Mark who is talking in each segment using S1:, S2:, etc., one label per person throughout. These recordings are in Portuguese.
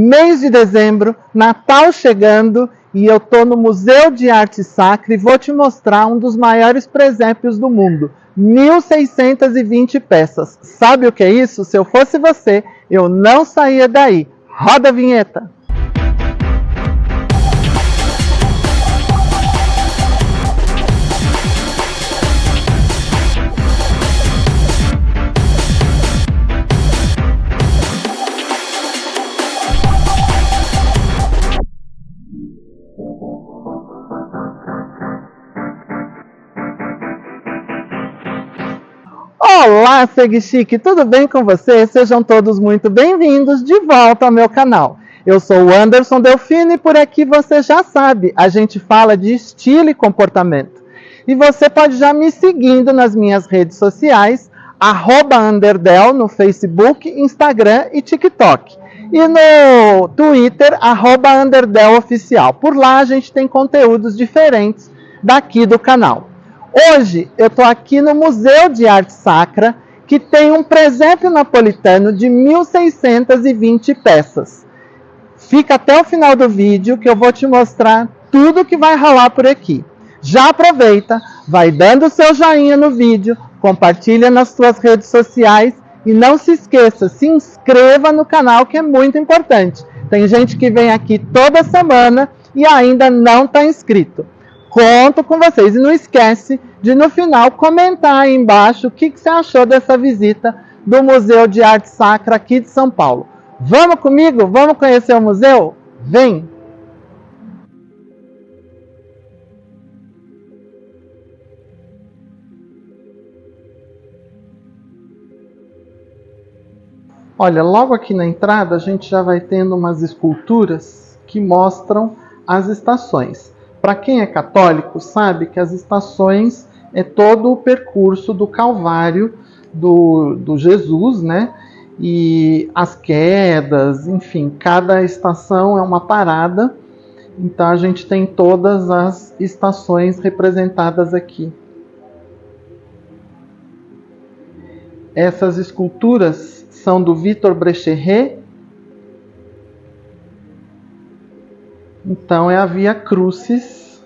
S1: Mês de dezembro, Natal chegando, e eu estou no Museu de Arte Sacra e vou te mostrar um dos maiores presépios do mundo. 1.620 peças. Sabe o que é isso? Se eu fosse você, eu não saía daí. Roda a vinheta! Olá, Segue Chique, tudo bem com você? Sejam todos muito bem-vindos de volta ao meu canal. Eu sou o Anderson Delfino e por aqui você já sabe, a gente fala de estilo e comportamento. E você pode já me seguindo nas minhas redes sociais, @Underdel no Facebook, Instagram e TikTok. E no Twitter, @UnderdelOficial. Por lá a gente tem conteúdos diferentes daqui do canal. Hoje eu estou aqui no Museu de Arte Sacra, que tem um presépio napolitano de 1.620 peças. Fica até o final do vídeo que eu vou te mostrar tudo que vai rolar por aqui. Já aproveita, vai dando o seu joinha no vídeo, compartilha nas suas redes sociais e não se esqueça, se inscreva no canal que é muito importante. Tem gente que vem aqui toda semana e ainda não está inscrito. Conto com vocês. E não esquece de, no final, comentar aí embaixo o que você achou dessa visita do Museu de Arte Sacra aqui de São Paulo. Vamos comigo? Vamos conhecer o museu? Vem! Olha, logo aqui na entrada a gente já vai tendo umas esculturas que mostram as estações. Para quem é católico, sabe que as estações é todo o percurso do Calvário do Jesus, né? E as quedas, enfim, cada estação é uma parada. Então a gente tem todas as estações representadas aqui. Essas esculturas são do Victor Brecheret. Então é a Via Crucis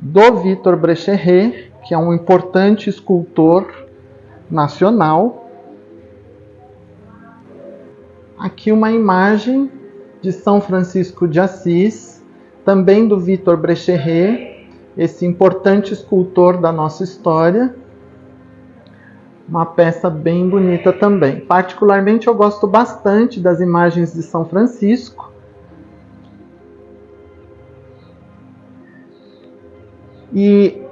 S1: do Victor Brecheret, que é um importante escultor nacional. Aqui uma imagem de São Francisco de Assis, também do Victor Brecheret, esse importante escultor da nossa história. Uma peça bem bonita também. Particularmente eu gosto bastante das imagens de São Francisco. E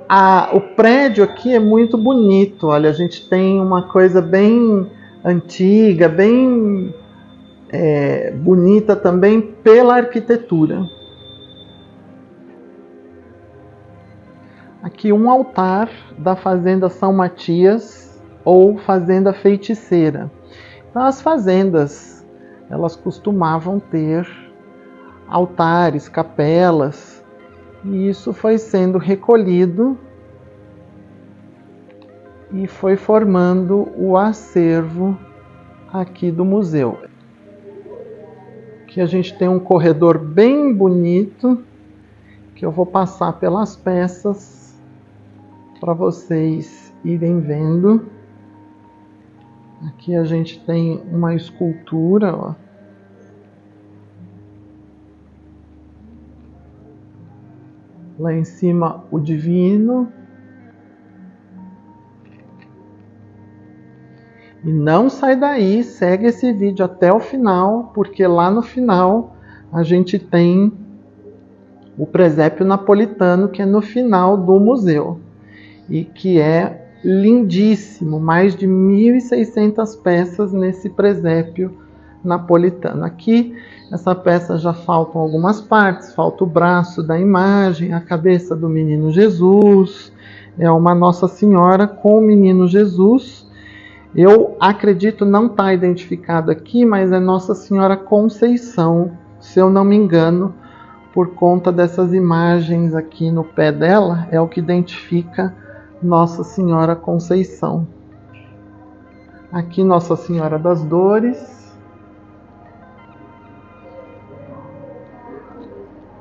S1: o prédio aqui é muito bonito. Olha, a gente tem uma coisa bem antiga, bem bonita também pela arquitetura. Aqui um altar da Fazenda São Matias ou Fazenda Feiticeira. Então, as fazendas, elas costumavam ter altares, capelas. E isso foi sendo recolhido e foi formando o acervo aqui do museu. Aqui a gente tem um corredor bem bonito, que eu vou passar pelas peças para vocês irem vendo. Aqui a gente tem uma escultura, ó. Lá em cima, o Divino. E não sai daí, segue esse vídeo até o final, porque lá no final a gente tem o presépio napolitano, que é no final do museu. E que é lindíssimo, mais de 1.600 peças nesse presépio napolitano. Aqui, essa peça já faltam algumas partes, falta o braço da imagem, a cabeça do menino Jesus, é uma Nossa Senhora com o menino Jesus. Eu acredito não estar identificado aqui, mas é Nossa Senhora Conceição, se eu não me engano, por conta dessas imagens aqui no pé dela, é o que identifica Nossa Senhora Conceição. Aqui Nossa Senhora das Dores.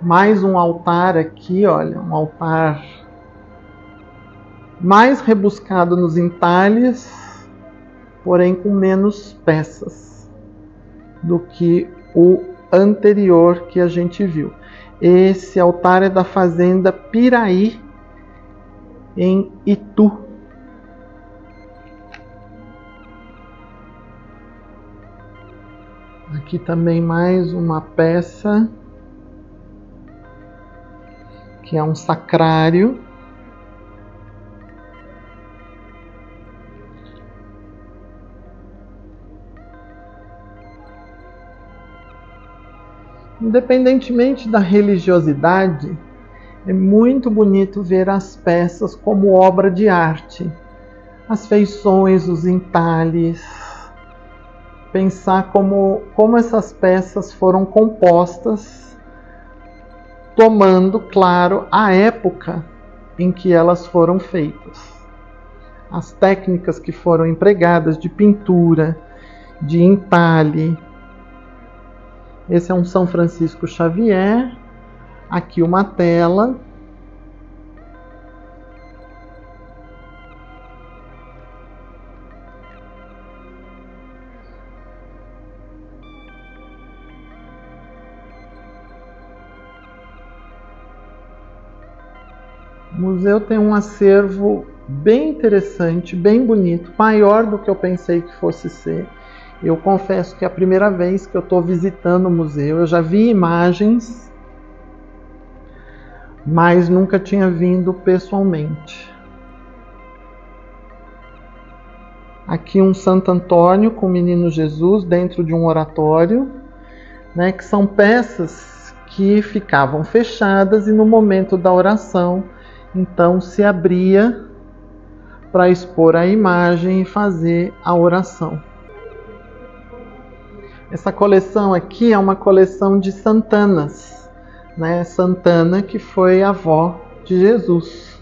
S1: Mais um altar aqui, olha, um altar mais rebuscado nos entalhes, porém com menos peças do que o anterior que a gente viu. Esse altar é da fazenda Piraí, em Itu. Aqui também mais uma peça, que é um sacrário. Independentemente da religiosidade, é muito bonito ver as peças como obra de arte. As feições, os entalhes. Pensar como essas peças foram compostas, tomando, claro, a época em que elas foram feitas. As técnicas que foram empregadas de pintura, de entalhe. Esse é um São Francisco Xavier. Aqui uma tela. O museu tem um acervo bem interessante, bem bonito, maior do que eu pensei que fosse ser. Eu confesso que é a primeira vez que eu estou visitando o museu. Eu já vi imagens, mas nunca tinha vindo pessoalmente. Aqui um Santo Antônio com o Menino Jesus dentro de um oratório, né, que são peças que ficavam fechadas e no momento da oração, então se abria para expor a imagem e fazer a oração. Essa coleção aqui é uma coleção de Santanas, né? Santana, que foi a avó de Jesus.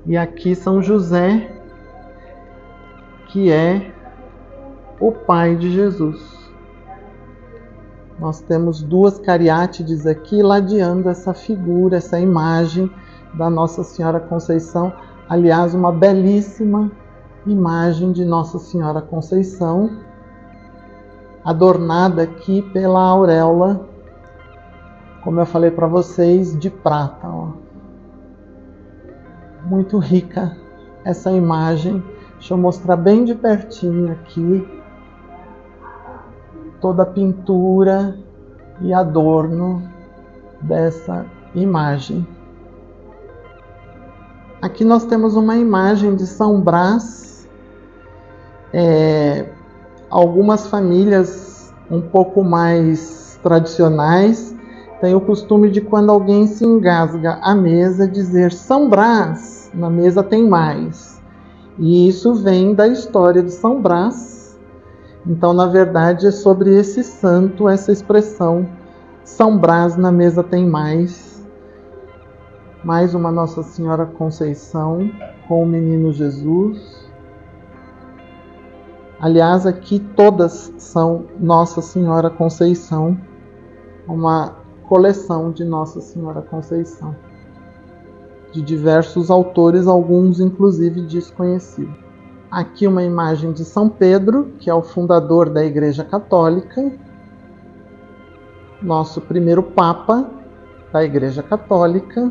S1: E aqui São José, que é o pai de Jesus. Nós temos duas cariátides aqui ladeando essa figura, essa imagem da Nossa Senhora Conceição. Aliás, uma belíssima imagem de Nossa Senhora Conceição, adornada aqui pela auréola, como eu falei para vocês, de prata. Ó. Muito rica essa imagem. Deixa eu mostrar bem de pertinho aqui toda a pintura e adorno dessa imagem. Aqui nós temos uma imagem de São Brás. Algumas famílias um pouco mais tradicionais têm o costume de, quando alguém se engasga à mesa, dizer São Brás, na mesa tem mais. E isso vem da história de São Brás. Então, na verdade, é sobre esse santo, essa expressão, São Brás, na mesa tem mais. Mais uma Nossa Senhora Conceição com o Menino Jesus. Aliás, aqui todas são Nossa Senhora Conceição, uma coleção de Nossa Senhora Conceição, de diversos autores, alguns inclusive desconhecidos. Aqui uma imagem de São Pedro, que é o fundador da Igreja Católica, nosso primeiro Papa da Igreja Católica.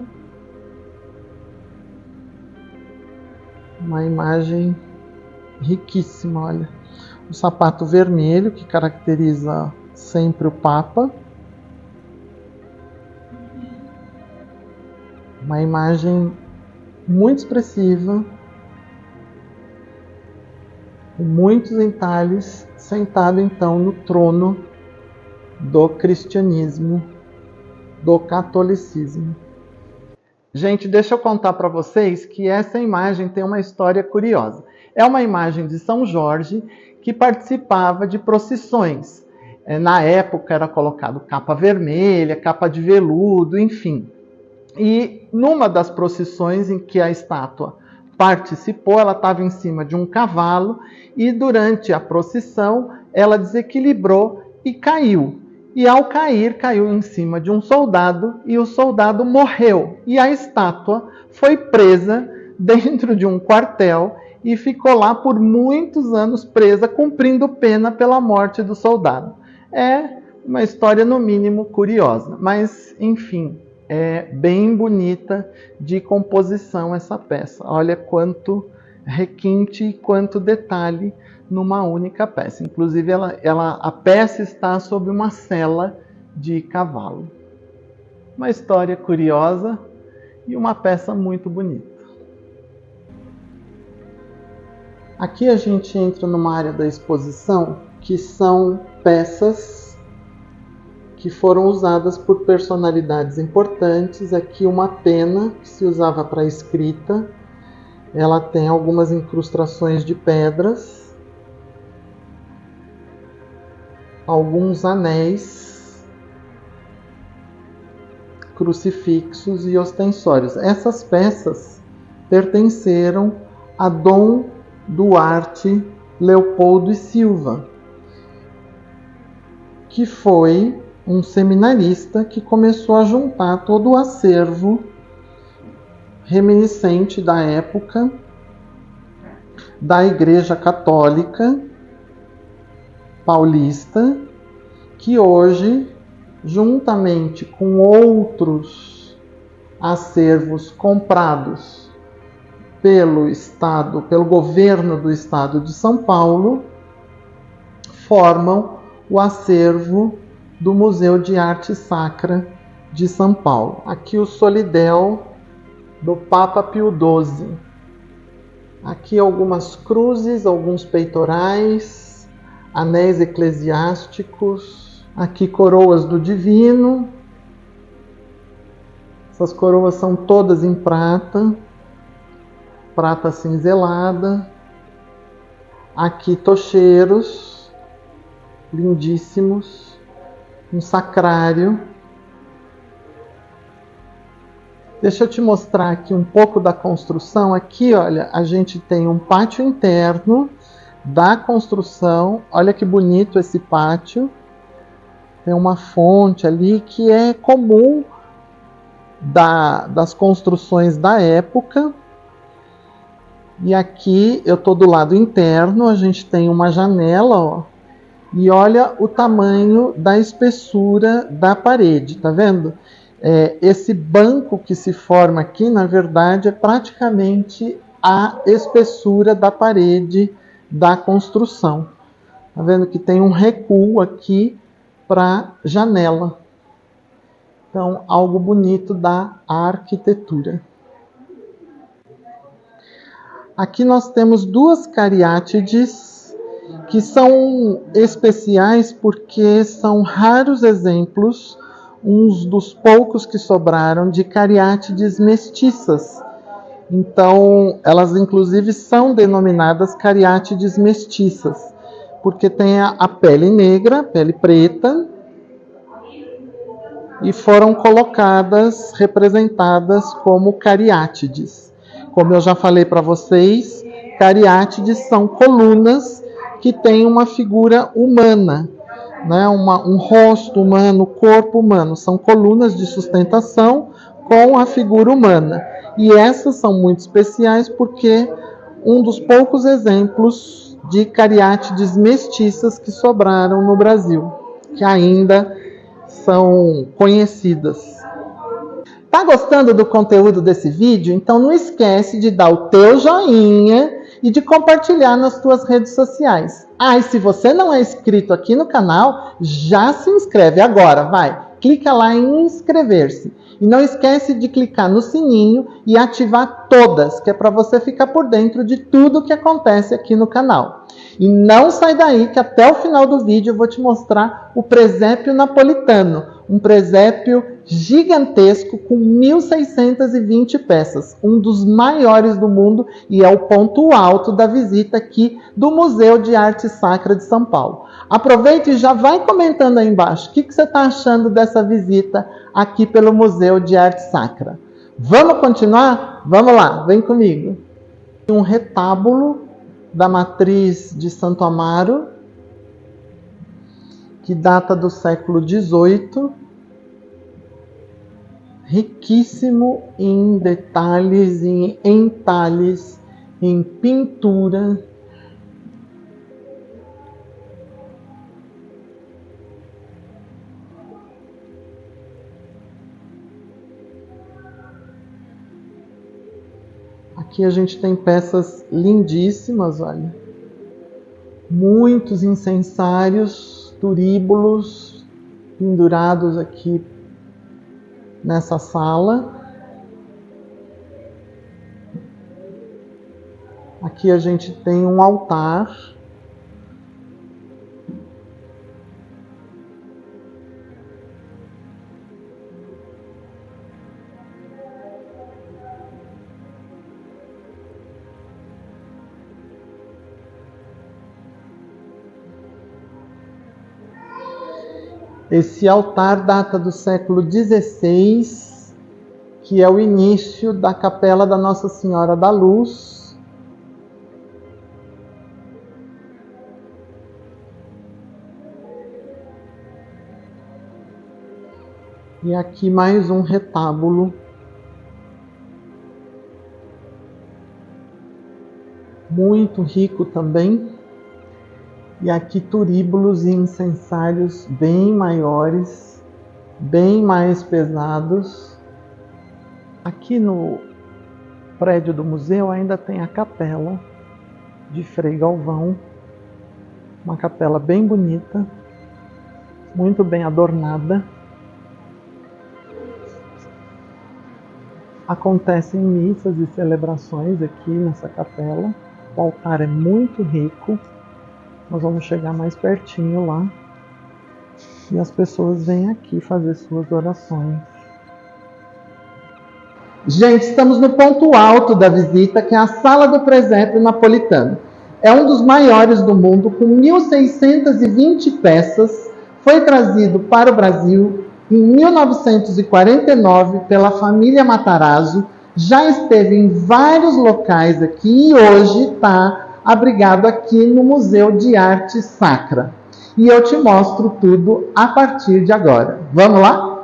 S1: Uma imagem riquíssima, olha. O sapato vermelho, que caracteriza sempre o Papa. Uma imagem muito expressiva, com muitos entalhes, sentado então no trono do cristianismo, do catolicismo. Gente, deixa eu contar para vocês que essa imagem tem uma história curiosa. É uma imagem de São Jorge que participava de procissões. Na época era colocado capa vermelha, capa de veludo, enfim. E numa das procissões em que a estátua participou, ela estava em cima de um cavalo e durante a procissão ela desequilibrou e caiu. E ao cair, caiu em cima de um soldado e o soldado morreu. E a estátua foi presa dentro de um quartel e ficou lá por muitos anos presa, cumprindo pena pela morte do soldado. É uma história, no mínimo, curiosa. Mas, enfim, é bem bonita de composição essa peça. Olha quanto requinte e quanto detalhe numa única peça. Inclusive, a peça está sob uma sela de cavalo. Uma história curiosa e uma peça muito bonita. Aqui a gente entra numa área da exposição que são peças que foram usadas por personalidades importantes. Aqui uma pena que se usava para escrita. Ela tem algumas incrustações de pedras, alguns anéis, crucifixos e ostensórios. Essas peças pertenceram a Dom Duarte Leopoldo e Silva, que foi um seminarista que começou a juntar todo o acervo reminiscente da época da Igreja Católica Paulista, que hoje, juntamente com outros acervos comprados pelo Estado, pelo governo do Estado de São Paulo, formam o acervo do Museu de Arte Sacra de São Paulo. Aqui o solidel do Papa Pio XII. Aqui algumas cruzes, alguns peitorais, anéis eclesiásticos. Aqui coroas do Divino. Essas coroas são todas em prata, prata cinzelada. Aqui tocheiros, lindíssimos. Um sacrário. Deixa eu te mostrar aqui um pouco da construção. Aqui, olha, a gente tem um pátio interno da construção. Olha que bonito esse pátio. Tem uma fonte ali que é comum das construções da época. E aqui eu estou do lado interno, a gente tem uma janela, ó. E olha o tamanho da espessura da parede, tá vendo? Esse banco que se forma aqui, na verdade, é praticamente a espessura da parede da construção. Tá vendo que tem um recuo aqui para janela. Então, algo bonito da arquitetura. Aqui nós temos duas cariátides que são especiais porque são raros exemplos, uns dos poucos que sobraram, de cariátides mestiças. Então, elas inclusive são denominadas cariátides mestiças, porque tem a pele negra, a pele preta, e foram colocadas, representadas como cariátides. Como eu já falei para vocês, cariátides são colunas que têm uma figura humana, né? Um rosto humano, corpo humano. São colunas de sustentação com a figura humana. E essas são muito especiais porque um dos poucos exemplos de cariátides mestiças que sobraram no Brasil, que ainda são conhecidas. Tá gostando do conteúdo desse vídeo? Então não esquece de dar o teu joinha e de compartilhar nas tuas redes sociais. E se você não é inscrito aqui no canal, já se inscreve agora, vai. Clica lá em inscrever-se. E não esquece de clicar no sininho e ativar todas, que é para você ficar por dentro de tudo que acontece aqui no canal. E não sai daí, que até o final do vídeo eu vou te mostrar o presépio napolitano. Um presépio gigantesco com 1.620 peças. Um dos maiores do mundo e é o ponto alto da visita aqui do Museu de Arte Sacra de São Paulo. Aproveite e já vai comentando aí embaixo o que você está achando dessa visita aqui pelo Museu de Arte Sacra. Vamos continuar? Vamos lá, vem comigo. Um retábulo da matriz de Santo Amaro. que data do século XVIII, riquíssimo em detalhes, em entalhes, em pintura. Aqui a gente tem peças lindíssimas, olha. Muitos incensários, turíbulos pendurados aqui nessa sala. Aqui a gente tem um altar. Esse altar data do século XVI, que é o início da Capela da Nossa Senhora da Luz. E aqui mais um retábulo. Muito rico também. E aqui turíbulos e incensários bem maiores, bem mais pesados. Aqui no prédio do museu ainda tem a capela de Frei Galvão. Uma capela bem bonita, muito bem adornada. Acontecem missas e celebrações aqui nessa capela. O altar é muito rico. Nós vamos chegar mais pertinho lá. E as pessoas vêm aqui fazer suas orações. Gente, estamos no ponto alto da visita, que é a Sala do Presépio Napolitano. É um dos maiores do mundo, com 1.620 peças. Foi trazido para o Brasil em 1949 pela família Matarazzo. Já esteve em vários locais aqui e hoje está abrigado aqui no Museu de Arte Sacra. E eu te mostro tudo a partir de agora. Vamos lá?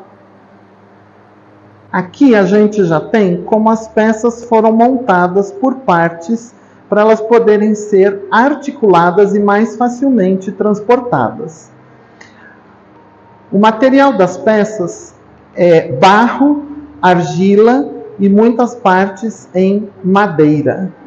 S1: Aqui a gente já tem como as peças foram montadas por partes para elas poderem ser articuladas e mais facilmente transportadas. O material das peças é barro, argila e muitas partes em madeira.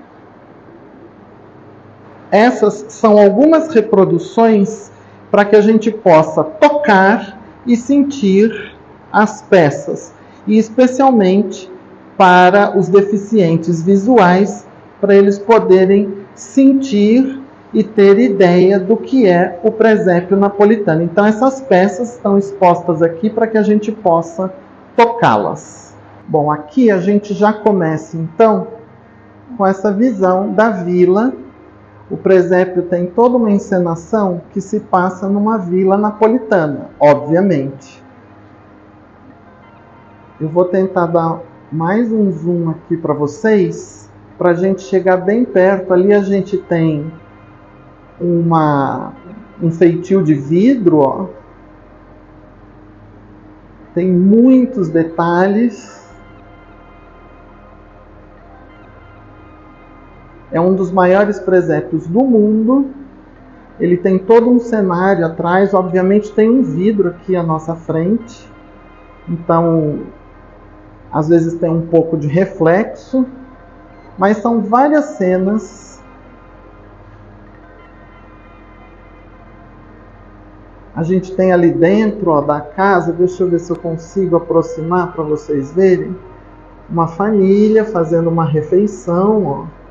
S1: Essas são algumas reproduções para que a gente possa tocar e sentir as peças, e especialmente para os deficientes visuais, para eles poderem sentir e ter ideia do que é o presépio napolitano. Então essas peças estão expostas aqui para que a gente possa tocá-las. Bom, aqui a gente já começa então com essa visão da vila. O presépio tem toda uma encenação que se passa numa vila napolitana, obviamente. Eu vou tentar dar mais um zoom aqui para vocês, para a gente chegar bem perto. Ali a gente tem um feitio de vidro, ó. Tem muitos detalhes. É um dos maiores presépios do mundo. Ele tem todo um cenário atrás. Obviamente tem um vidro aqui à nossa frente. Então, às vezes tem um pouco de reflexo. Mas são várias cenas. A gente tem ali dentro, ó, da casa, deixa eu ver se eu consigo aproximar para vocês verem. Uma família fazendo uma refeição, ó.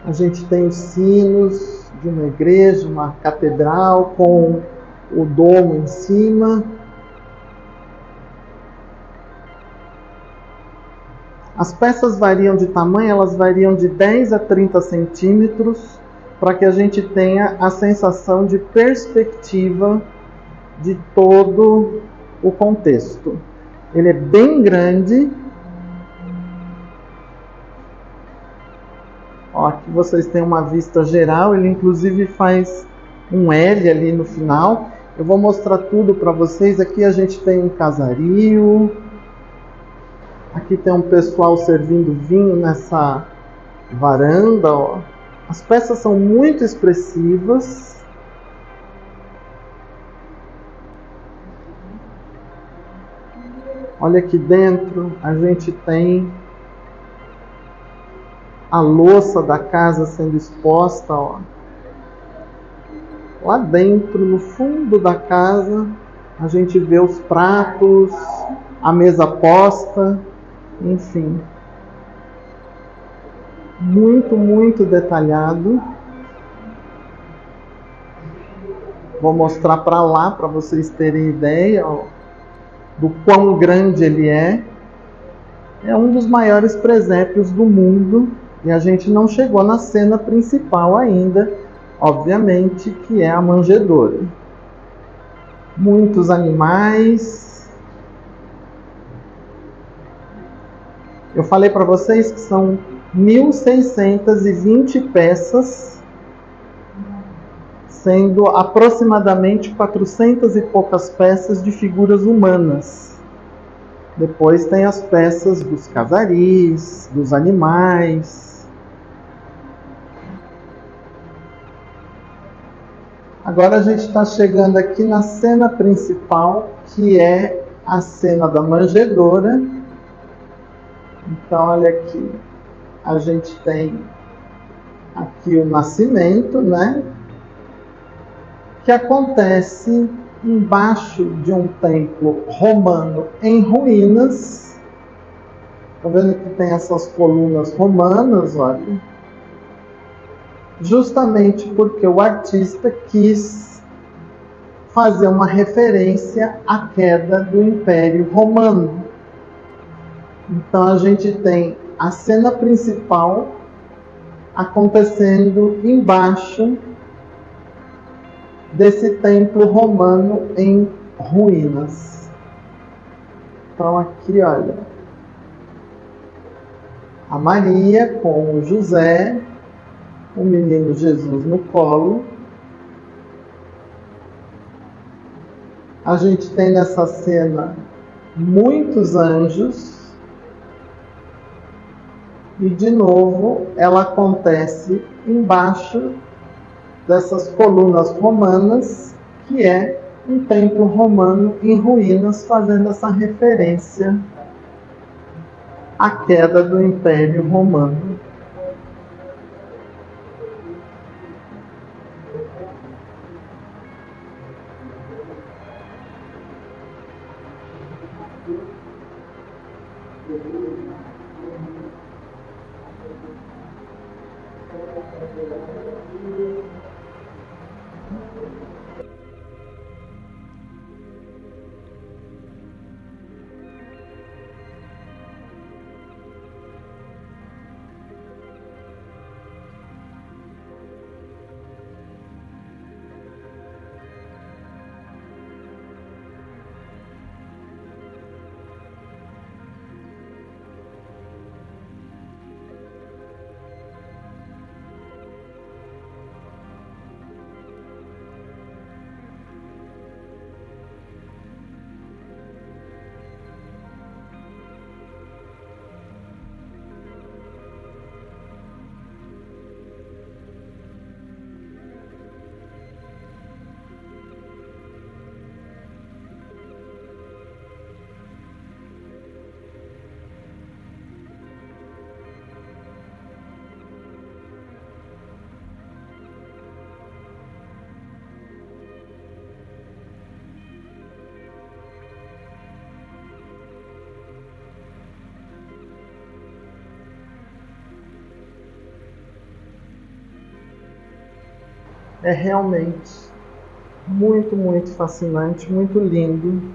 S1: A gente tem os sinos de uma igreja, uma catedral com o domo em cima. As peças variam de tamanho, elas variam de 10 a 30 centímetros, para que a gente tenha a sensação de perspectiva de todo o contexto. Ele é bem grande. Ó, aqui vocês têm uma vista geral, ele inclusive faz um L ali no final. Eu vou mostrar tudo para vocês. Aqui a gente tem um casario. Aqui tem um pessoal servindo vinho nessa varanda, ó. As peças são muito expressivas. Olha aqui dentro, a gente tem a louça da casa sendo exposta, ó. Lá dentro, no fundo da casa, a gente vê os pratos, a mesa posta, enfim. Muito, muito detalhado. Vou mostrar para lá, para vocês terem ideia, ó, do quão grande ele é. É um dos maiores presépios do mundo e a gente não chegou na cena principal ainda, obviamente, que é a manjedoura. Muitos animais. Eu falei para vocês que são 1.620 peças, sendo aproximadamente 400 e poucas peças de figuras humanas. Depois tem as peças dos casaris, dos animais. Agora a gente está chegando aqui na cena principal, que é a cena da manjedoura. Então, olha aqui, a gente tem aqui o nascimento, né? Que acontece embaixo de um templo romano em ruínas. Tá vendo que tem essas colunas romanas, olha. Justamente porque o artista quis fazer uma referência à queda do Império Romano. Então a gente tem a cena principal acontecendo embaixo desse templo romano em ruínas. Então aqui, olha, a Maria com o José, o menino Jesus no colo. A gente tem nessa cena muitos anjos. E de novo ela acontece embaixo dessas colunas romanas, que é um templo romano em ruínas, fazendo essa referência à queda do Império Romano. É realmente muito, muito fascinante, muito lindo,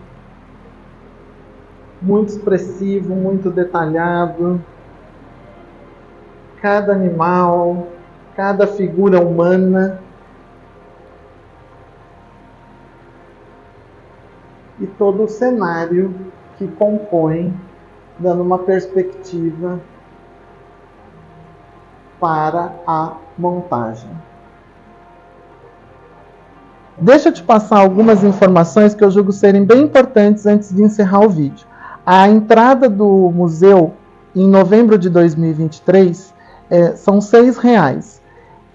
S1: muito expressivo, muito detalhado. Cada animal, cada figura humana. E todo o cenário que compõe, dando uma perspectiva para a montagem. Deixa eu te passar algumas informações que eu julgo serem bem importantes antes de encerrar o vídeo. A entrada do museu em novembro de 2023 são R$ 6.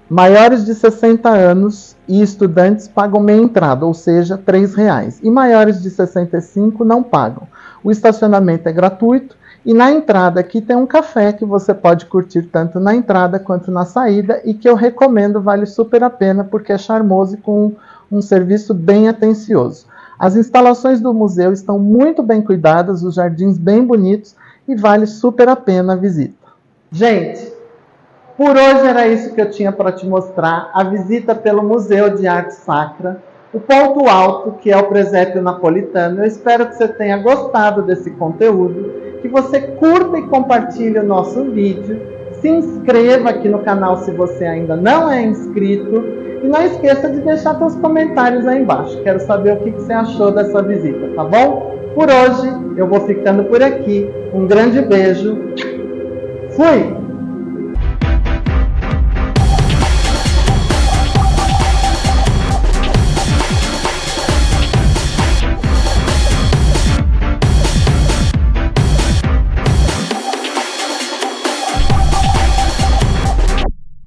S1: Maiores de 60 anos e estudantes pagam meia entrada, ou seja, R$ 3. E maiores de 65 não pagam. O estacionamento é gratuito e na entrada aqui tem um café que você pode curtir tanto na entrada quanto na saída e que eu recomendo, vale super a pena porque é charmoso e com um serviço bem atencioso. As instalações do museu estão muito bem cuidadas, os jardins bem bonitos e vale super a pena a visita. Gente, por hoje era isso que eu tinha para te mostrar, a visita pelo Museu de Arte Sacra, o ponto alto que é o presépio napolitano. Eu espero que você tenha gostado desse conteúdo, que você curta e compartilhe o nosso vídeo, se inscreva aqui no canal se você ainda não é inscrito, e não esqueça de deixar seus comentários aí embaixo. Quero saber o que você achou dessa visita, tá bom? Por hoje, eu vou ficando por aqui. Um grande beijo. Fui!